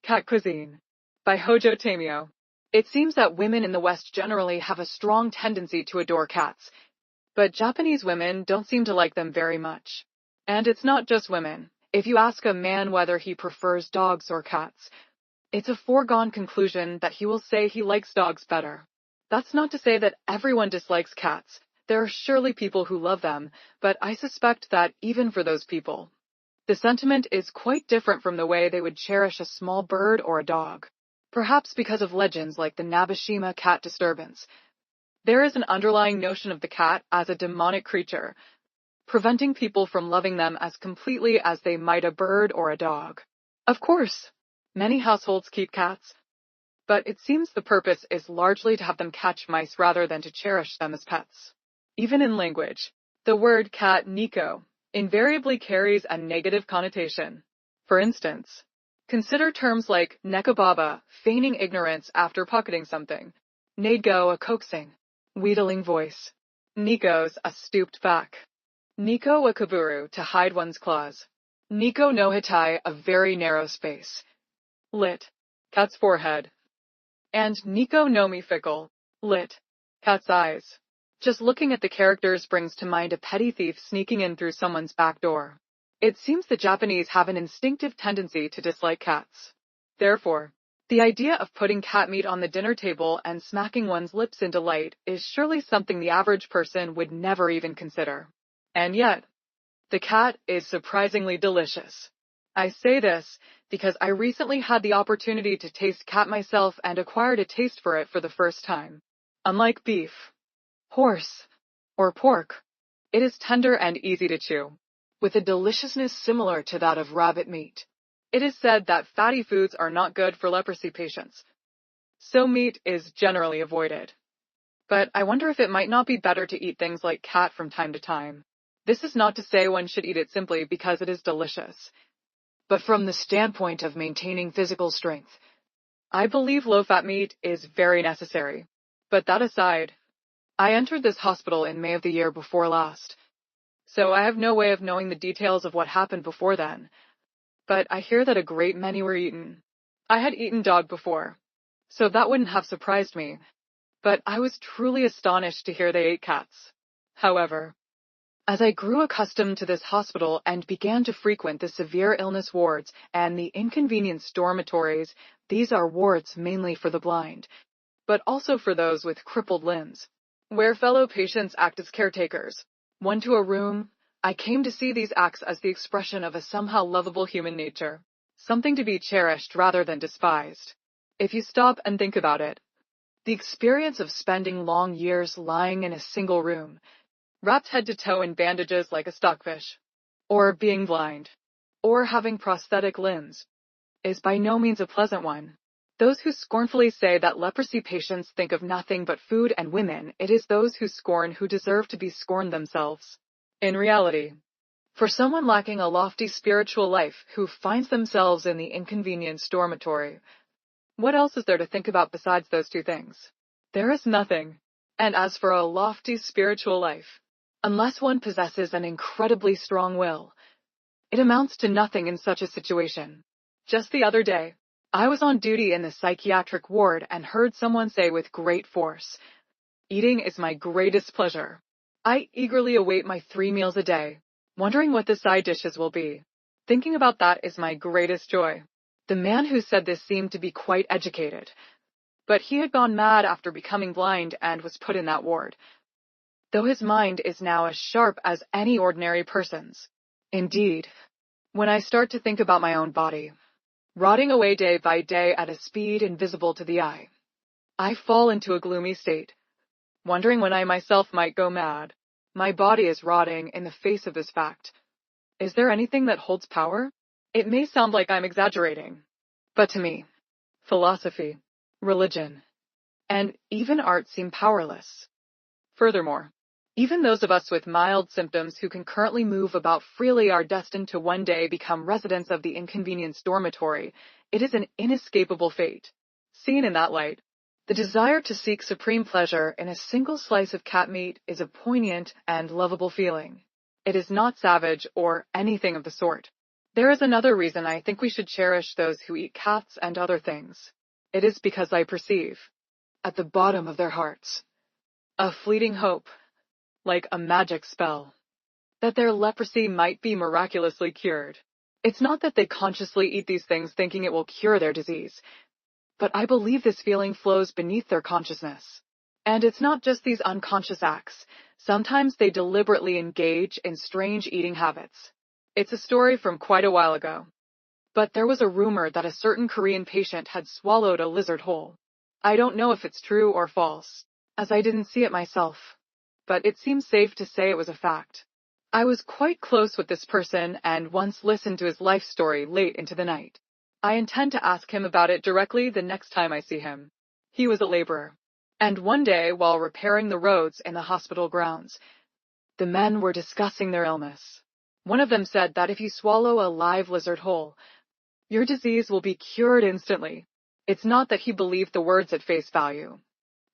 Cat Cuisine by Hōjō Tamio. It seems that women in the West generally have a strong tendency to adore cats, but Japanese women don't seem to like them very much. And it's not just women. If you ask a man whether he prefers dogs or cats, it's a foregone conclusion that he will say he likes dogs better. That's not to say that everyone dislikes cats. There are surely people who love them, but I suspect that even for those people, the sentiment is quite different from the way they would cherish a small bird or a dog. Perhaps because of legends like the Nabeshima cat disturbance. There is an underlying notion of the cat as a demonic creature, preventing people from loving them as completely as they might a bird or a dog. Of course, many households keep cats, but it seems the purpose is largely to have them catch mice rather than to cherish them as pets. Even in language, the word cat Nico invariably carries a negative connotation. For instance, consider terms like nekababa, feigning ignorance after pocketing something, neidgo, a coaxing, wheedling voice, nikos, a stooped back, niko wa kaburu, to hide one's claws, niko no hitai, a very narrow space, lit, cat's forehead, and niko no mi fickle, lit, cat's eyes. Just looking at the characters brings to mind a petty thief sneaking in through someone's back door. It seems the Japanese have an instinctive tendency to dislike cats. Therefore, the idea of putting cat meat on the dinner table and smacking one's lips in delight is surely something the average person would never even consider. And yet, the cat is surprisingly delicious. I say this because I recently had the opportunity to taste cat myself and acquired a taste for it for the first time. Unlike beef, horse, or pork, it is tender and easy to chew, with a deliciousness similar to that of rabbit meat. It is said that fatty foods are not good for leprosy patients, so meat is generally avoided. But I wonder if it might not be better to eat things like cat from time to time. This is not to say one should eat it simply because it is delicious, but from the standpoint of maintaining physical strength. I believe low-fat meat is very necessary. But that aside, I entered this hospital in May of the year before last, so I have no way of knowing the details of what happened before then. But I hear that a great many were eaten. I had eaten dog before, so that wouldn't have surprised me, but I was truly astonished to hear they ate cats. However, as I grew accustomed to this hospital and began to frequent the severe illness wards and the inconvenience dormitories, these are wards mainly for the blind, but also for those with crippled limbs, where fellow patients act as caretakers, one to a room, I came to see these acts as the expression of a somehow lovable human nature, something to be cherished rather than despised. If you stop and think about it, the experience of spending long years lying in a single room, wrapped head to toe in bandages like a stockfish, or being blind, or having prosthetic limbs, is by no means a pleasant one. Those who scornfully say that leprosy patients think of nothing but food and women, it is those who scorn who deserve to be scorned themselves. In reality, for someone lacking a lofty spiritual life who finds themselves in the inconvenienced dormitory, what else is there to think about besides those two things? There is nothing. And as for a lofty spiritual life, unless one possesses an incredibly strong will, it amounts to nothing in such a situation. Just the other day, I was on duty in the psychiatric ward and heard someone say with great force, "Eating is my greatest pleasure." I eagerly await my 3 meals a day, wondering what the side dishes will be. Thinking about that is my greatest joy. The man who said this seemed to be quite educated, but he had gone mad after becoming blind and was put in that ward, though his mind is now as sharp as any ordinary person's. Indeed, when I start to think about my own body, rotting away day by day at a speed invisible to the eye, I fall into a gloomy state, wondering when I myself might go mad. My body is rotting in the face of this fact. Is there anything that holds power? It may sound like I'm exaggerating, but to me, philosophy, religion, and even art seem powerless. Furthermore, even those of us with mild symptoms who can currently move about freely are destined to one day become residents of the inconvenienced dormitory. It is an inescapable fate. Seen in that light, the desire to seek supreme pleasure in a single slice of cat meat is a poignant and lovable feeling. It is not savage or anything of the sort. There is another reason I think we should cherish those who eat cats and other things. It is because I perceive, at the bottom of their hearts, a fleeting hope, like a magic spell, that their leprosy might be miraculously cured. It's not that they consciously eat these things thinking it will cure their disease, but I believe this feeling flows beneath their consciousness. And it's not just these unconscious acts. Sometimes they deliberately engage in strange eating habits. It's a story from quite a while ago. But there was a rumor that a certain Korean patient had swallowed a lizard whole. I don't know if it's true or false, as I didn't see it myself. But it seems safe to say it was a fact. I was quite close with this person and once listened to his life story late into the night. I intend to ask him about it directly the next time I see him. He was a laborer. And one day, while repairing the roads in the hospital grounds, the men were discussing their illness. One of them said that if you swallow a live lizard whole, your disease will be cured instantly. It's not that he believed the words at face value,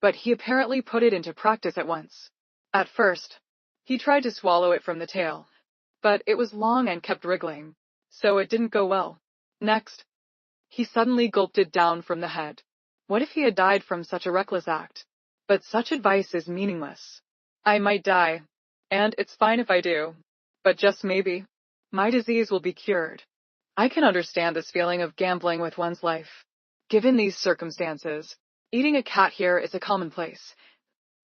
but he apparently put it into practice at once. At first, he tried to swallow it from the tail, but it was long and kept wriggling, so it didn't go well. Next, he suddenly gulped it down from the head. What if he had died from such a reckless act? But such advice is meaningless. I might die, and it's fine if I do, but just maybe, my disease will be cured. I can understand this feeling of gambling with one's life. Given these circumstances, eating a cat here is a commonplace,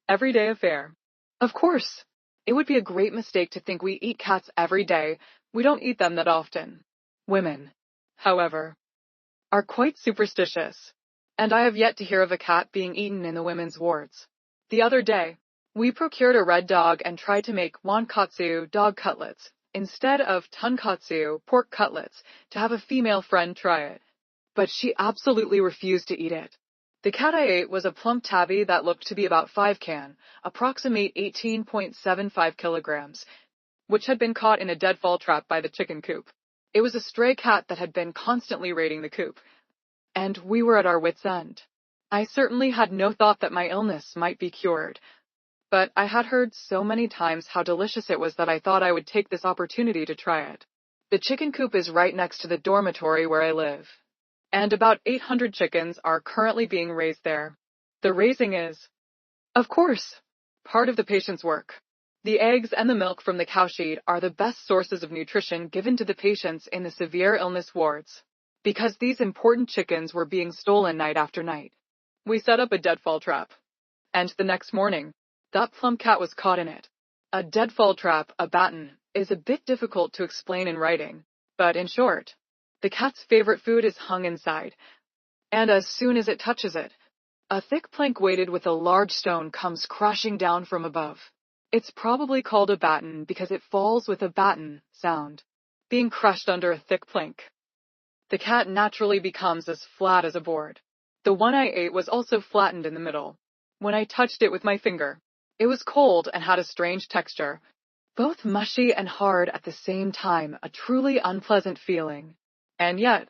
everyday affair. Of course, it would be a great mistake to think we eat cats every day. We don't eat them that often. Women, however, are quite superstitious, and I have yet to hear of a cat being eaten in the women's wards. The other day, we procured a red dog and tried to make wankatsu dog cutlets instead of tonkatsu pork cutlets to have a female friend try it, but she absolutely refused to eat it. The cat I ate was a plump tabby that looked to be about 5 can, approximate 18.75 kilograms, which had been caught in a deadfall trap by the chicken coop. It was a stray cat that had been constantly raiding the coop, and we were at our wits' end. I certainly had no thought that my illness might be cured, but I had heard so many times how delicious it was that I thought I would take this opportunity to try it. The chicken coop is right next to the dormitory where I live, and about 800 chickens are currently being raised there. The raising is, of course, part of the patient's work. The eggs and the milk from the cow sheet are the best sources of nutrition given to the patients in the severe illness wards. Because these important chickens were being stolen night after night, we set up a deadfall trap. And the next morning, that plump cat was caught in it. A deadfall trap, a baton, is a bit difficult to explain in writing, but in short, the cat's favorite food is hung inside, and as soon as it touches it, a thick plank weighted with a large stone comes crashing down from above. It's probably called a baton because it falls with a baton sound, being crushed under a thick plank. The cat naturally becomes as flat as a board. The one I ate was also flattened in the middle. When I touched it with my finger, it was cold and had a strange texture, both mushy and hard at the same time, a truly unpleasant feeling. And yet,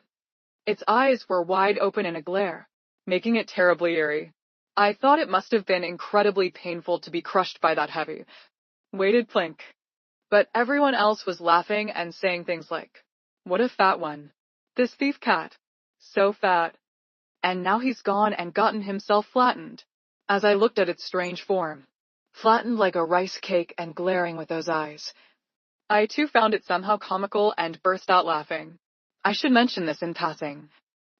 its eyes were wide open in a glare, making it terribly eerie. I thought it must have been incredibly painful to be crushed by that heavy, weighted plank. But everyone else was laughing and saying things like, "What a fat one. This thief cat. So fat. And now he's gone and gotten himself flattened." As I looked at its strange form, flattened like a rice cake and glaring with those eyes, I too found it somehow comical and burst out laughing. I should mention this in passing,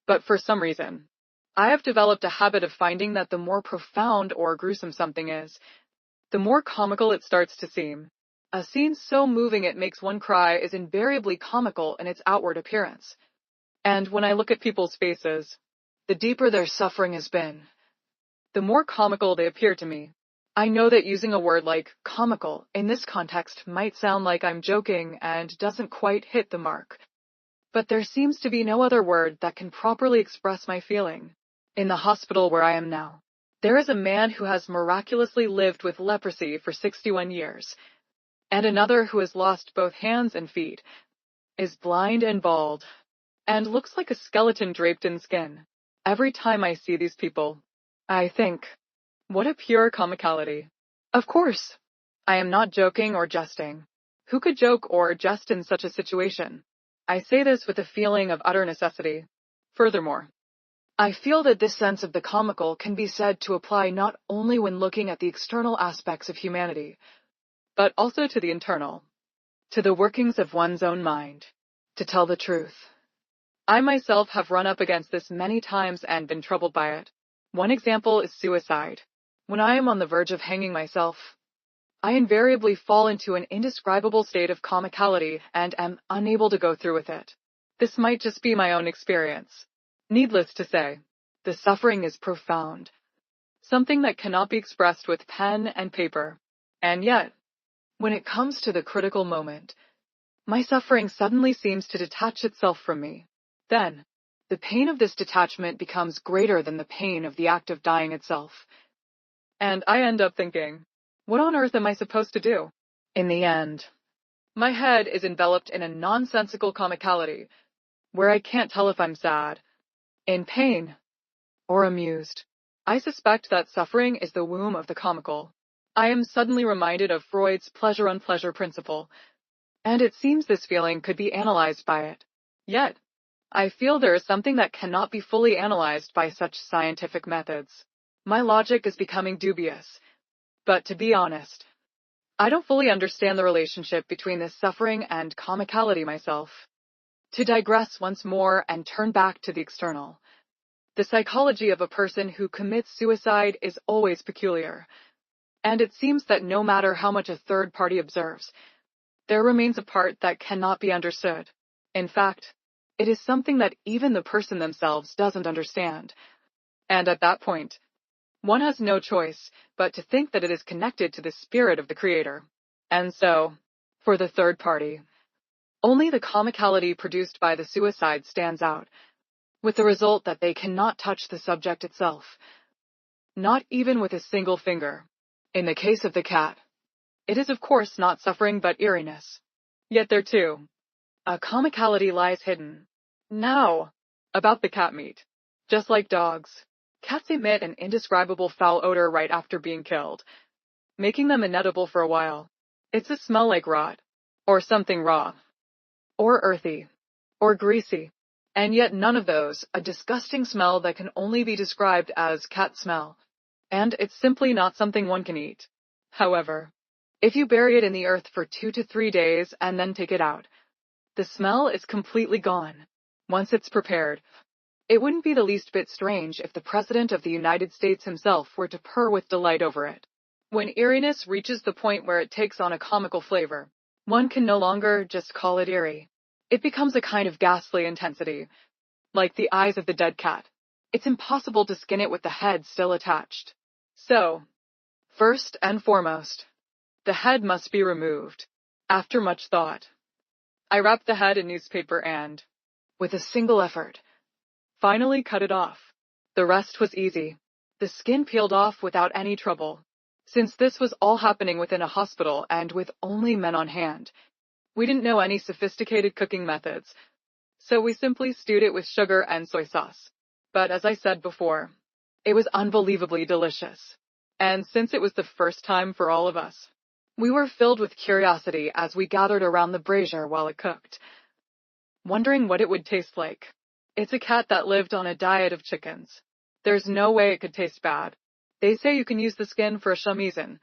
but for some reason, I have developed a habit of finding that the more profound or gruesome something is, the more comical it starts to seem. A scene so moving it makes one cry is invariably comical in its outward appearance. And when I look at people's faces, the deeper their suffering has been, the more comical they appear to me. I know that using a word like comical in this context might sound like I'm joking and doesn't quite hit the mark, but there seems to be no other word that can properly express my feeling. In the hospital where I am now, there is a man who has miraculously lived with leprosy for 61 years, and another who has lost both hands and feet, is blind and bald, and looks like a skeleton draped in skin. Every time I see these people, I think, what a pure comicality. Of course, I am not joking or jesting. Who could joke or jest in such a situation? I say this with a feeling of utter necessity. Furthermore, I feel that this sense of the comical can be said to apply not only when looking at the external aspects of humanity, but also to the internal, to the workings of one's own mind. To tell the truth, I myself have run up against this many times and been troubled by it. One example is suicide. When I am on the verge of hanging myself, I invariably fall into an indescribable state of comicality and am unable to go through with it. This might just be my own experience. Needless to say, the suffering is profound, something that cannot be expressed with pen and paper. And yet, when it comes to the critical moment, my suffering suddenly seems to detach itself from me. Then, the pain of this detachment becomes greater than the pain of the act of dying itself. And I end up thinking, what on earth am I supposed to do? In the end, my head is enveloped in a nonsensical comicality, where I can't tell if I'm sad, in pain, or amused. I suspect that suffering is the womb of the comical. I am suddenly reminded of Freud's pleasure-unpleasure principle, and it seems this feeling could be analyzed by it. Yet, I feel there is something that cannot be fully analyzed by such scientific methods. My logic is becoming dubious, but to be honest, I don't fully understand the relationship between this suffering and comicality myself. To digress once more and turn back to the external, the psychology of a person who commits suicide is always peculiar, and it seems that no matter how much a third party observes, there remains a part that cannot be understood. In fact, it is something that even the person themselves doesn't understand. And at that point, one has no choice but to think that it is connected to the spirit of the creator. And so, for the third party, only the comicality produced by the suicide stands out, with the result that they cannot touch the subject itself, not even with a single finger. In the case of the cat, it is of course not suffering but eeriness. Yet there too, a comicality lies hidden. Now, about the cat meat. Just like dogs, cats emit an indescribable foul odor right after being killed, making them inedible for a while. It's a smell like rot, or something raw, or earthy, or greasy, and yet none of those, a disgusting smell that can only be described as cat smell, and it's simply not something one can eat. However, if you bury it in the earth for 2 to 3 days and then take it out, the smell is completely gone. Once it's prepared, it wouldn't be the least bit strange if the President of the United States himself were to purr with delight over it. When eeriness reaches the point where it takes on a comical flavor, one can no longer just call it eerie. It becomes a kind of ghastly intensity, like the eyes of the dead cat. It's impossible to skin it with the head still attached. So, first and foremost, the head must be removed. After much thought, I wrapped the head in newspaper and, with a single effort, finally cut it off. The rest was easy. The skin peeled off without any trouble. Since this was all happening within a hospital and with only men on hand, we didn't know any sophisticated cooking methods, so we simply stewed it with sugar and soy sauce. But as I said before, it was unbelievably delicious. And since it was the first time for all of us, we were filled with curiosity as we gathered around the brazier while it cooked, wondering what it would taste like. It's a cat that lived on a diet of chickens. There's no way it could taste bad. They say you can use the skin for a shamisen,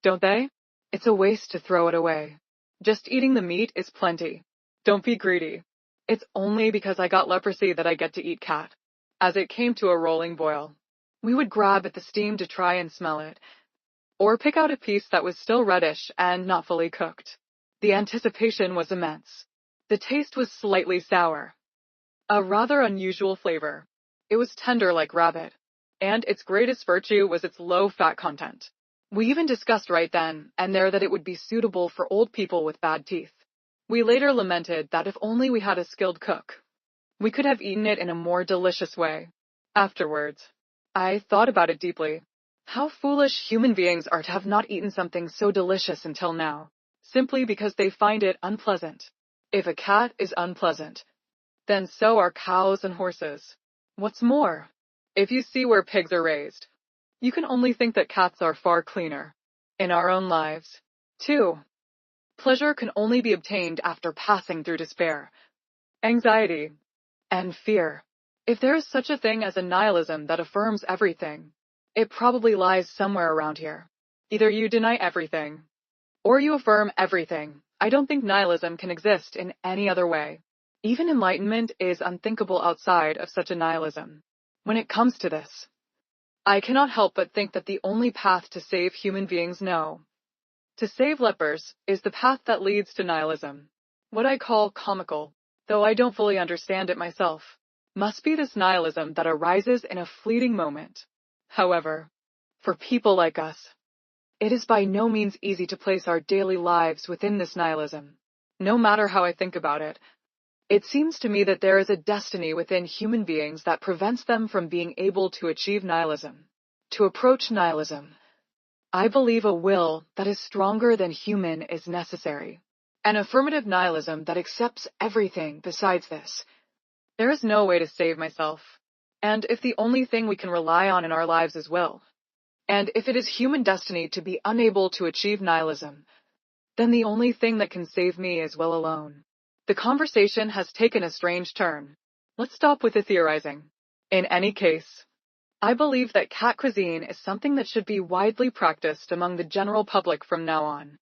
don't they? It's a waste to throw it away. Just eating the meat is plenty. Don't be greedy. It's only because I got leprosy that I get to eat cat. As it came to a rolling boil, we would grab at the steam to try and smell it, or pick out a piece that was still reddish and not fully cooked. The anticipation was immense. The taste was slightly sour, a rather unusual flavor. It was tender like rabbit, and its greatest virtue was its low fat content. We even discussed right then and there that it would be suitable for old people with bad teeth. We later lamented that if only we had a skilled cook, we could have eaten it in a more delicious way. Afterwards, I thought about it deeply. How foolish human beings are to have not eaten something so delicious until now, simply because they find it unpleasant. If a cat is unpleasant, then so are cows and horses. What's more, if you see where pigs are raised, you can only think that cats are far cleaner. In our own lives, too, pleasure can only be obtained after passing through despair. anxiety, and fear. If there is such a thing as a nihilism that affirms everything, it probably lies somewhere around here. Either you deny everything, or you affirm everything. I don't think nihilism can exist in any other way. Even enlightenment is unthinkable outside of such a nihilism. When it comes to this, I cannot help but think that the only path to save human beings to save lepers, is the path that leads to nihilism. What I call comical, though I don't fully understand it myself, must be this nihilism that arises in a fleeting moment. However, for people like us, it is by no means easy to place our daily lives within this nihilism. No matter how I think about it, it seems to me that there is a destiny within human beings that prevents them from being able to achieve nihilism. To approach nihilism, I believe a will that is stronger than human is necessary. An affirmative nihilism that accepts everything besides this. There is no way to save myself. And if the only thing we can rely on in our lives is will, and if it is human destiny to be unable to achieve nihilism, then the only thing that can save me is will alone. The conversation has taken a strange turn. Let's stop with the theorizing. In any case, I believe that cat cuisine is something that should be widely practiced among the general public from now on.